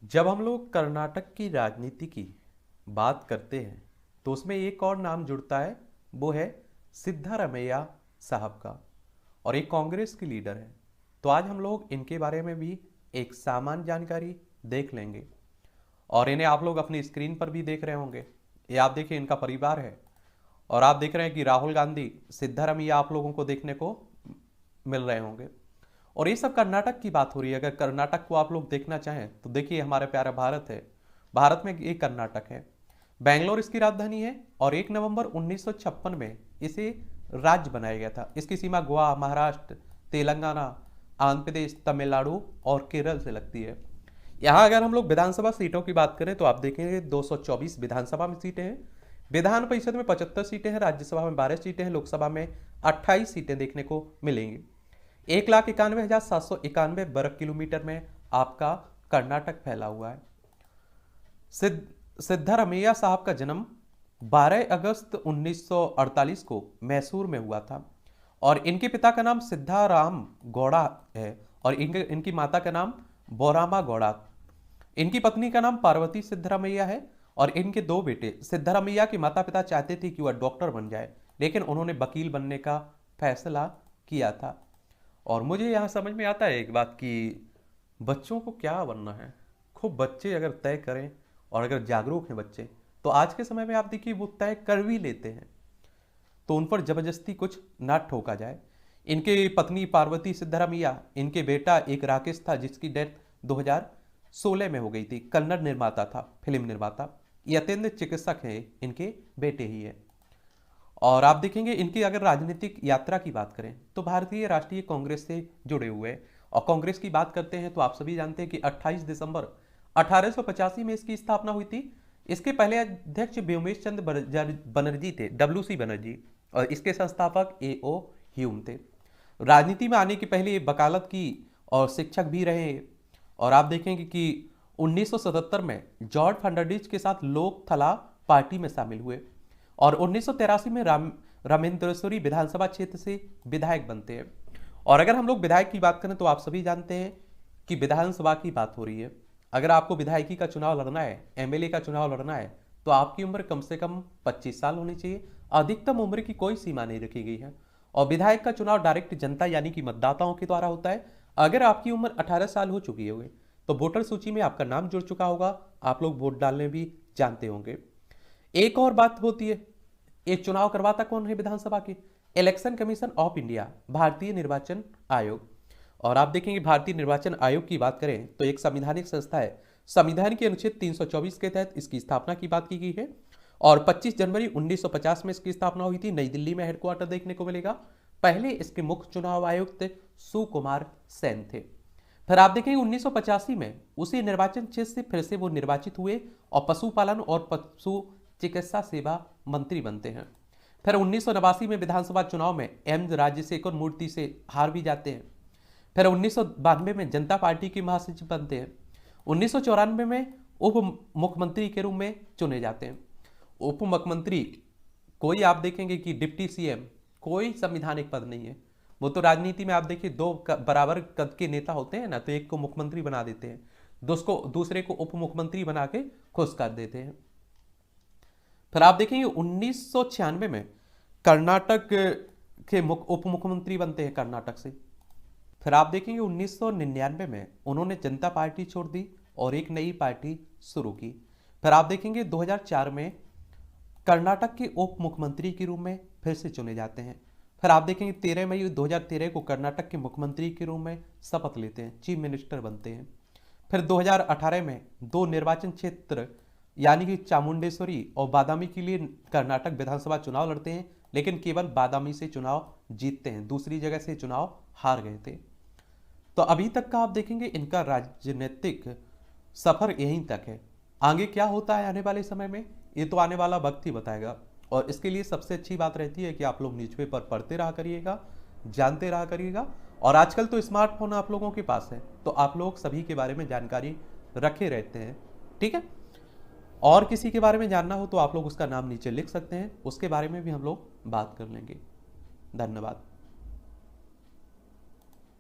जब हम लोग कर्नाटक की राजनीति की बात करते हैं तो उसमें एक और नाम जुड़ता है। वो है सिद्धारमैया साहब का। और एक कांग्रेस की लीडर है। तो आज हम लोग इनके बारे में भी एक सामान्य जानकारी देख लेंगे। और इन्हें आप लोग अपनी स्क्रीन पर भी देख रहे होंगे। ये आप देखिए, इनका परिवार है। और आप देख रहे हैं कि राहुल गांधी, सिद्धारमैया आप लोगों को देखने को मिल रहे होंगे। और ये सब कर्नाटक की बात हो रही है। अगर कर्नाटक को आप लोग देखना चाहें तो देखिए, हमारे प्यारा भारत है। भारत में एक कर्नाटक है। बेंगलोर इसकी राजधानी है। और 1 नवंबर 1956 में इसे राज्य बनाया गया था। इसकी सीमा गोवा, महाराष्ट्र, तेलंगाना, आंध्र प्रदेश, तमिलनाडु और केरल से लगती है। यहाँ अगर हम लोग विधानसभा सीटों की बात करें तो आप देखेंगे 224 विधानसभा में सीटें हैं। विधान परिषद में 75 सीटें हैं। राज्यसभा में 12 सीटें हैं। लोकसभा में 28 सीटें देखने को मिलेंगी। 1,91,791 वर्ग किलोमीटर में आपका कर्नाटक फैला हुआ है। सिद्धारमैया साहब का जन्म 12 अगस्त 1948 को मैसूर में हुआ था। और इनके पिता का नाम सिद्धाराम गौड़ा है। और इनकी माता का नाम बोरामा गौड़ा। इनकी पत्नी का नाम पार्वती सिद्धारमैया है। और इनके दो बेटे। सिद्धारमैया के माता पिता चाहते थे कि वह डॉक्टर बन जाए, लेकिन उन्होंने वकील बनने का फैसला किया था। और मुझे यहाँ समझ में आता है एक बात कि बच्चों को क्या बनना है। खूब बच्चे अगर तय करें और अगर जागरूक हैं बच्चे, तो आज के समय में आप देखिए वो तय कर भी लेते हैं। तो उन पर जबरदस्ती कुछ ना ठोका जाए। इनके पत्नी पार्वती सिद्धारमैया, इनके बेटा एक राकेश था जिसकी डेथ 2016 में हो गई थी। कन्नड़ निर्माता था, फिल्म निर्माता। ये अत्यंत चिकित्सक हैं, इनके बेटे ही है। और आप देखेंगे इनकी अगर राजनीतिक यात्रा की बात करें तो भारतीय राष्ट्रीय कांग्रेस से जुड़े हुए हैं। और कांग्रेस की बात करते हैं तो आप सभी जानते हैं कि 28 दिसंबर 1885 में इसकी स्थापना हुई थी। इसके पहले अध्यक्ष व्योमेश चंद्र बनर्जी थे, WC बनर्जी। और इसके संस्थापक AO ह्यूम थे। राजनीति में आने के पहले ये वकालत की और शिक्षक भी रहे। और आप देखेंगे कि 1977 में जॉर्ज फर्नांडिस के साथ लोक थला पार्टी में शामिल हुए। और 1983 में रामेंद्रस्वरी विधानसभा क्षेत्र से विधायक बनते हैं। और अगर हम लोग विधायक की बात करें तो आप सभी जानते हैं कि विधानसभा की बात हो रही है। अगर आपको विधायकी का चुनाव लड़ना है, MLA का चुनाव लड़ना है, तो आपकी उम्र कम से कम 25 साल होनी चाहिए। अधिकतम उम्र की कोई सीमा नहीं रखी गई है। और विधायक का चुनाव डायरेक्ट जनता यानी कि मतदाताओं के द्वारा होता है। अगर आपकी उम्र 18 साल हो चुकी होगी तो वोटर सूची में आपका नाम जुड़ चुका होगा। आप लोग वोट डालने भी जानते होंगे। एक और बात होती है, ये चुनाव करवाता कौन है विधानसभा के? इलेक्शन कमीशन ऑफ इंडिया, भारतीय निर्वाचन आयोग। और आप देखेंगे भारतीय निर्वाचन आयोग की बात करें तो एक संवैधानिक संस्था है। संविधान के अनुच्छेद 324 के तहत इसकी स्थापना की बात की गई है। और 25 जनवरी 1950 में इसकी स्थापना हुई थी। नई दिल्ली में हेडक्वार्टर देखने को मिलेगा। पहले इसके मुख्य चुनाव आयुक्त सुकुमार सेन थे। फिर आप देखेंगे 1985 में उसी निर्वाचन क्षेत्र से फिर से वो निर्वाचित हुए और पशुपालन और पशु चिकित्सा सेवा मंत्री बनते हैं। फिर 1989 में विधानसभा चुनाव में एम राजशेखर मूर्ति से हार भी जाते हैं। फिर 1992 में जनता पार्टी के महासचिव बनते हैं। 1994 में उप मुख्यमंत्री के रूप में चुने जाते हैं। उप मुख्यमंत्री कोई आप देखेंगे कि डिप्टी CM, कोई संवैधानिक पद नहीं है। वो तो राजनीति में आप देखिए दो बराबर कद के नेता होते हैं ना, तो एक को मुख्यमंत्री बना देते हैं, दूसरे को उप मुख्यमंत्री बना के खुश कर देते हैं। फिर आप देखेंगे 1996 में कर्नाटक के उप मुख्यमंत्री बनते हैं कर्नाटक से। फिर आप देखेंगे 1999 में उन्होंने जनता पार्टी छोड़ दी और एक नई पार्टी शुरू की। फिर आप देखेंगे 2004 में कर्नाटक के उप मुख्यमंत्री के रूप में फिर से चुने जाते हैं। फिर आप देखेंगे 13 मई 2013 को कर्नाटक के मुख्यमंत्री के रूप में शपथ लेते हैं, चीफ मिनिस्टर बनते हैं। फिर 2018 में दो निर्वाचन क्षेत्र यानी कि चामुंडेश्वरी और बादामी के लिए कर्नाटक विधानसभा चुनाव लड़ते हैं, लेकिन केवल बादामी से चुनाव जीतते हैं, दूसरी जगह से चुनाव हार गए थे। तो अभी तक का आप देखेंगे इनका राजनीतिक सफर यहीं तक है। आगे क्या होता है आने वाले समय में, ये तो आने वाला वक्त ही बताएगा। और इसके लिए सबसे अच्छी बात रहती है कि आप लोग न्यूज़पेपर पढ़ते रहा करिएगा, जानते रहा करिएगा। और आजकल तो स्मार्टफोन आप लोगों के पास है, तो आप लोग सभी के बारे में जानकारी रखे रहते हैं। ठीक है। और किसी के बारे में जानना हो तो आप लोग उसका नाम नीचे लिख सकते हैं, उसके बारे में भी हम लोग बात कर लेंगे। धन्यवाद।